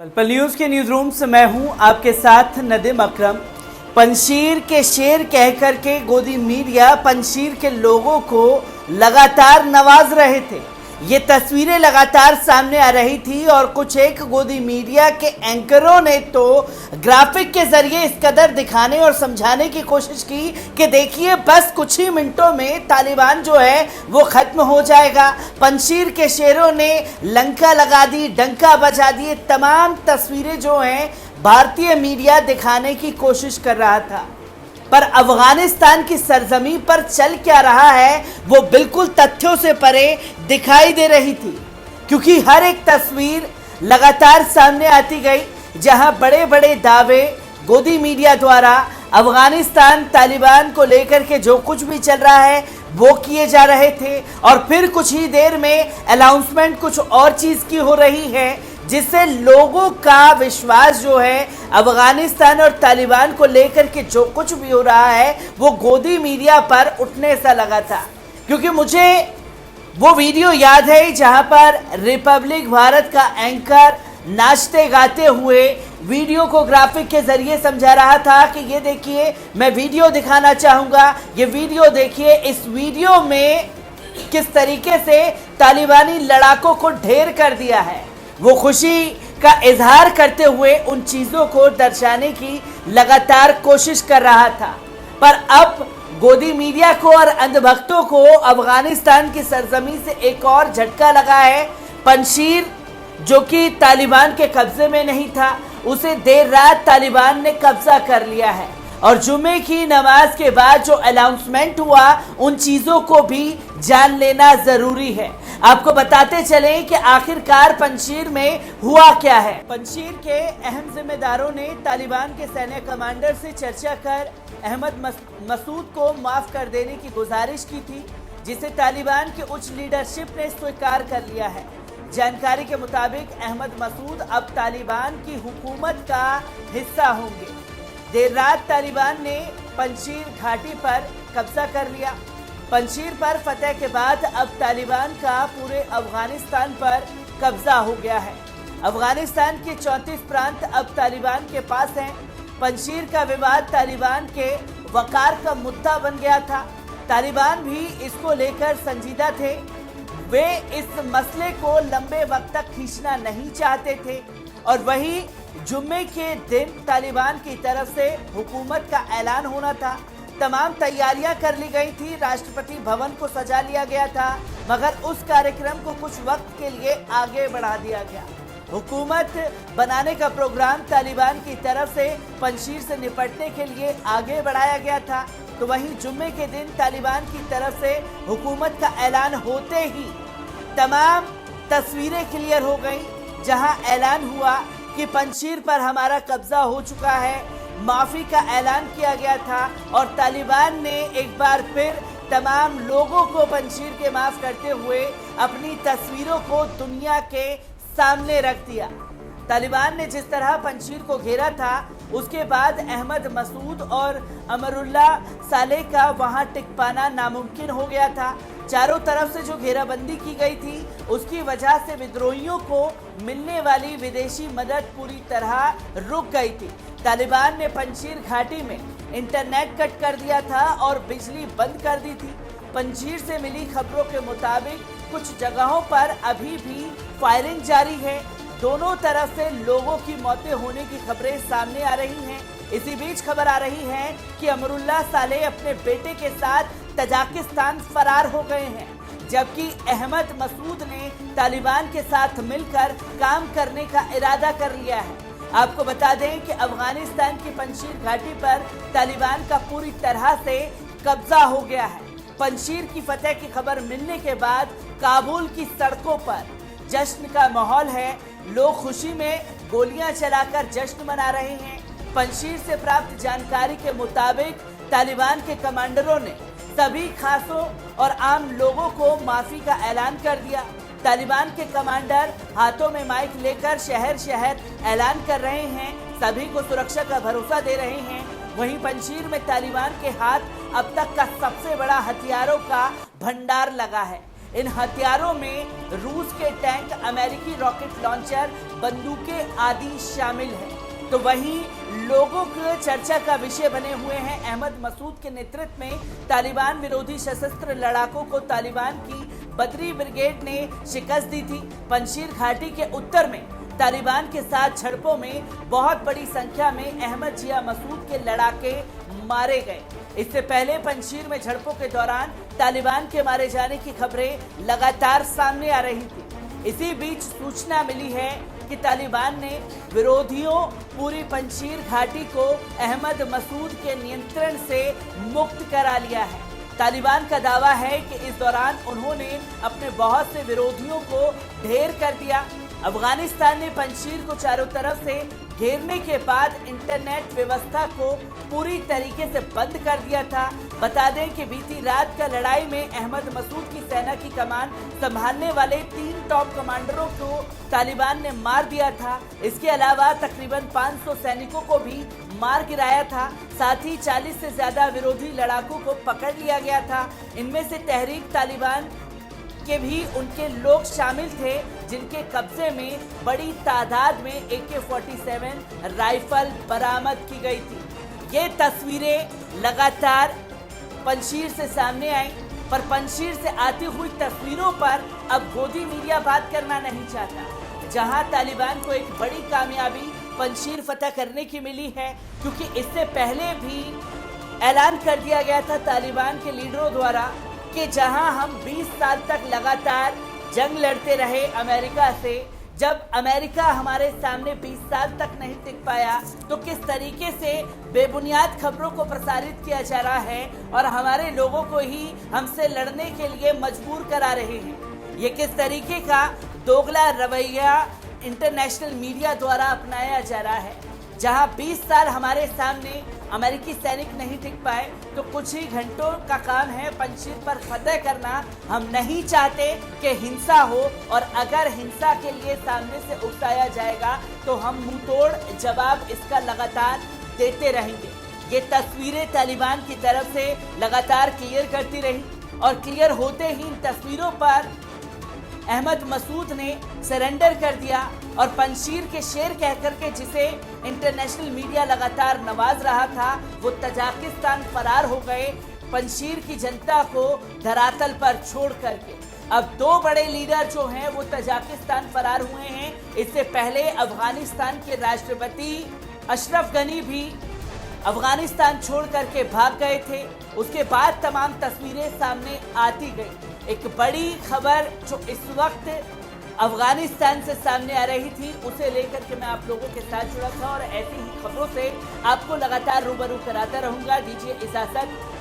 पल न्यूज के news room से मैं हूं आपके साथ नदीम अकरम। पंजशीर के शेर कहकर के गोदी मीडिया पंजशीर के लोगों को लगातार नवाज रहे थे। ये तस्वीरें लगातार सामने आ रही थी और कुछ एक गोदी मीडिया के एंकरों ने तो ग्राफिक के जरिए इस कदर दिखाने और समझाने की कोशिश की कि देखिए बस कुछ ही मिनटों में तालिबान जो है वो खत्म हो जाएगा। पंजशीर के शेरों ने लंका लगा दी, डंका बजा दिए। तमाम तस्वीरें जो हैं भारतीय मीडिया दिखाने की कोशिश कर रहा था, पर अफगानिस्तान की सरजमी पर चल क्या रहा है वो बिल्कुल तथ्यों से परे दिखाई दे रही थी, क्योंकि हर एक तस्वीर लगातार सामने आती गई जहां बड़े बड़े दावे गोदी मीडिया द्वारा अफगानिस्तान तालिबान को लेकर के जो कुछ भी चल रहा है वो किए जा रहे थे, और फिर कुछ ही देर में अनाउंसमेंट कुछ और चीज की हो रही है जिससे लोगों का विश्वास जो है अफगानिस्तान और तालिबान को लेकर के जो कुछ भी हो रहा है वो गोदी मीडिया पर उठने सा लगा था। क्योंकि मुझे वो वीडियो याद है जहां पर रिपब्लिक भारत का एंकर नाचते गाते हुए वीडियो को ग्राफिक के जरिए समझा रहा था कि ये देखिए मैं वीडियो दिखाना चाहूँगा, ये वीडियो देखिए। इस वीडियो में किस तरीके से तालिबानी लड़ाकों को ढेर कर दिया है, वो खुशी का इजहार करते हुए उन चीज़ों को दर्शाने की लगातार कोशिश कर रहा था। पर अब गोदी मीडिया को और अंधभक्तों को अफगानिस्तान की सरजमी से एक और झटका लगा है। पंजशीर जो कि तालिबान के कब्जे में नहीं था, उसे देर रात तालिबान ने कब्जा कर लिया है, और जुमे की नमाज के बाद जो अनाउंसमेंट हुआ उन चीज़ों को भी जान लेना ज़रूरी है। आपको बताते चलें कि आखिरकार पंजशीर में हुआ क्या है। पंजशीर के अहम जिम्मेदारों ने तालिबान के सैन्य कमांडर से चर्चा कर अहमद मसूद को माफ़ कर देने की गुजारिश की थी, जिसे तालिबान की उच्च लीडरशिप ने स्वीकार कर लिया है। जानकारी के मुताबिक अहमद मसूद अब तालिबान की हुकूमत का हिस्सा होंगे। देर रात तालिबान ने पंजशीर घाटी पर कब्जा कर लिया। पंजशीर पर फतह के बाद अब तालिबान का पूरे अफगानिस्तान पर कब्जा हो गया है। अफगानिस्तान के 34 प्रांत अब तालिबान के पास हैं। पंजशीर का विवाद तालिबान के वकार का मुद्दा बन गया था। तालिबान भी इसको लेकर संजीदा थे। वे इस मसले को लंबे वक्त तक खींचना नहीं चाहते थे, और वही जुम्मे के दिन तालिबान की तरफ से हुकूमत का ऐलान होना था। तमाम तैयारियां कर ली गई थी, राष्ट्रपति भवन को सजा लिया गया था, मगर उस कार्यक्रम को कुछ वक्त के लिए आगे बढ़ा दिया गया। हुकूमत बनाने का प्रोग्राम तालिबान की तरफ से पंजशीर से निपटने के लिए आगे बढ़ाया गया था। तो वहीं जुम्मे के दिन तालिबान की तरफ से हुकूमत का ऐलान होते ही तमाम तस्वीरें क्लियर हो गई, जहां ऐलान हुआ कि पंजशीर पर हमारा कब्जा हो चुका है। माफ़ी का ऐलान किया गया था और तालिबान ने एक बार फिर तमाम लोगों को पंजशीर के माफ़ करते हुए अपनी तस्वीरों को दुनिया के सामने रख दिया। तालिबान ने जिस तरह पंजशीर को घेरा था, उसके बाद अहमद मसूद और अमरुल्ला सालेह का वहां टिक पाना नामुमकिन हो गया था। चारों तरफ से जो घेराबंदी की गई थी, उसकी वजह से विद्रोहियों को मिलने वाली विदेशी मदद पूरी तरह रुक गई थी। तालिबान ने पंजशीर घाटी में इंटरनेट कट कर दिया था और बिजली बंद कर दी थी। पंजशीर से मिली खबरों के मुताबिक कुछ जगहों पर अभी भी फायरिंग जारी है। दोनों तरफ से लोगों की मौतें होने की खबरें सामने आ रही हैं। इसी बीच खबर आ रही है कि अमरुल्ला सालेह अपने बेटे के साथ तजाकिस्तान फरार हो गए हैं, जबकि अहमद मसूद ने तालिबान के साथ मिलकर काम करने का इरादा कर लिया है। आपको बता दें कि अफगानिस्तान की पंजशीर घाटी पर तालिबान का पूरी तरह से कब्जा हो गया है। पंजशीर की फतह की खबर मिलने के बाद काबुल की सड़कों पर जश्न का माहौल है। लोग खुशी में गोलियां चलाकर जश्न मना रहे हैं। पंजशीर से प्राप्त जानकारी के मुताबिक तालिबान के कमांडरों ने सभी खासों और आम लोगों को माफ़ी का ऐलान कर दिया। तालिबान के कमांडर हाथों में माइक लेकर शहर शहर ऐलान कर रहे हैं, सभी को सुरक्षा का भरोसा दे रहे हैं। वहीं पंजशीर में तालिबान के हाथ अब तक का सबसे बड़ा हथियारों का भंडार लगा है। इन हथियारों में रूस के टैंक, अमेरिकी रॉकेट लॉन्चर, बंदूकें आदि शामिल हैं। तो वहीं लोगों के चर्चा का विषय बने हुए हैं अहमद मसूद के नेतृत्व में तालिबान विरोधी सशस्त्र लड़ाकों को तालिबान की बदरी ब्रिगेड ने शिकस्त दी थी। पंजशीर घाटी के उत्तर में तालिबान के साथ झड़पों में बहुत बड़ी संख्या में अहमद जिया मसूद के लड़ाके मारे गए। इससे पहले पंजशीर में झड़पों के दौरान तालिबान के मारे जाने की खबरें लगातार सामने आ रही थी। इसी बीच सूचना मिली है कि तालिबान ने विरोधियों पूरी पंजशीर घाटी को अहमद मसूद के नियंत्रण से मुक्त करा लिया है। तालिबान का दावा है कि इस दौरान उन्होंने अपने बहुत से विरोधियों को ढेर कर दिया। अफगानिस्तान ने पंजशीर को चारों तरफ से घेरने के बाद इंटरनेट व्यवस्था को पूरी तरीके से बंद कर दिया था। बता दें कि बीती रात का लड़ाई में अहमद मसूद की सेना की कमान संभालने वाले 3 टॉप कमांडरों को तालिबान ने मार दिया था। इसके अलावा तकरीबन 500 सैनिकों को भी मार गिराया था। साथ ही 40 से ज्यादा विरोधी लड़ाकों को पकड़ लिया गया था। इनमें से तहरीक तालिबान के भी उनके लोग शामिल थे, जिनके कब्जे में बड़ी तादाद में AK-47 राइफल बरामद की गई थी। ये तस्वीरें लगातार पंजशीर से सामने आई, पर पंजशीर से आती हुई तस्वीरों पर अब गोदी मीडिया बात करना नहीं चाहता। जहां तालिबान को एक बड़ी कामयाबी पंजशीर फतह करने की मिली है, क्योंकि इससे पहले भी ऐलान कर दिया गया था तालिबान के लीडरों द्वारा कि जहां हम 20 साल तक लगातार जंग लड़ते रहे अमेरिका से, जब अमेरिका हमारे सामने 20 साल तक नहीं टिक पाया, तो किस तरीके से बेबुनियाद खबरों को प्रसारित किया जा रहा है और हमारे लोगों को ही हमसे लड़ने के लिए मजबूर करा रहे हैं। ये किस तरीके का दोगला रवैया इंटरनेशनल मीडिया द्वारा अपनाया जा रहा है। जहां 20 साल हमारे सामने अमेरिकी सैनिक नहीं टिक पाए, तो कुछ ही घंटों का काम है पंजशीर पर फतह करना। हम नहीं चाहते कि हिंसा हो, और अगर हिंसा के लिए सामने से उकसाया जाएगा तो हम मुंहतोड़ जवाब इसका लगातार देते रहेंगे। ये तस्वीरें तालिबान की तरफ से लगातार क्लियर करती रही, और क्लियर होते ही इन तस्वीरों पर अहमद मसूद ने सरेंडर कर दिया, और पंजशीर के शेर कहकर के जिसे इंटरनेशनल मीडिया लगातार नवाज रहा था, वो तजाकिस्तान फरार हो गए पंजशीर की जनता को धरातल पर छोड़ करके। अब 2 बड़े लीडर जो हैं वो तजाकिस्तान फरार हुए हैं। इससे पहले अफगानिस्तान के राष्ट्रपति अशरफ गनी भी अफगानिस्तान छोड़ करके भाग गए थे। उसके बाद तमाम तस्वीरें सामने आती गई। एक बड़ी खबर जो इस वक्त अफगानिस्तान से सामने आ रही थी, उसे लेकर के मैं आप लोगों के साथ जुड़ा था, और ऐसी ही खबरों से आपको लगातार रूबरू कराता रहूंगा। दीजिए इजाजत।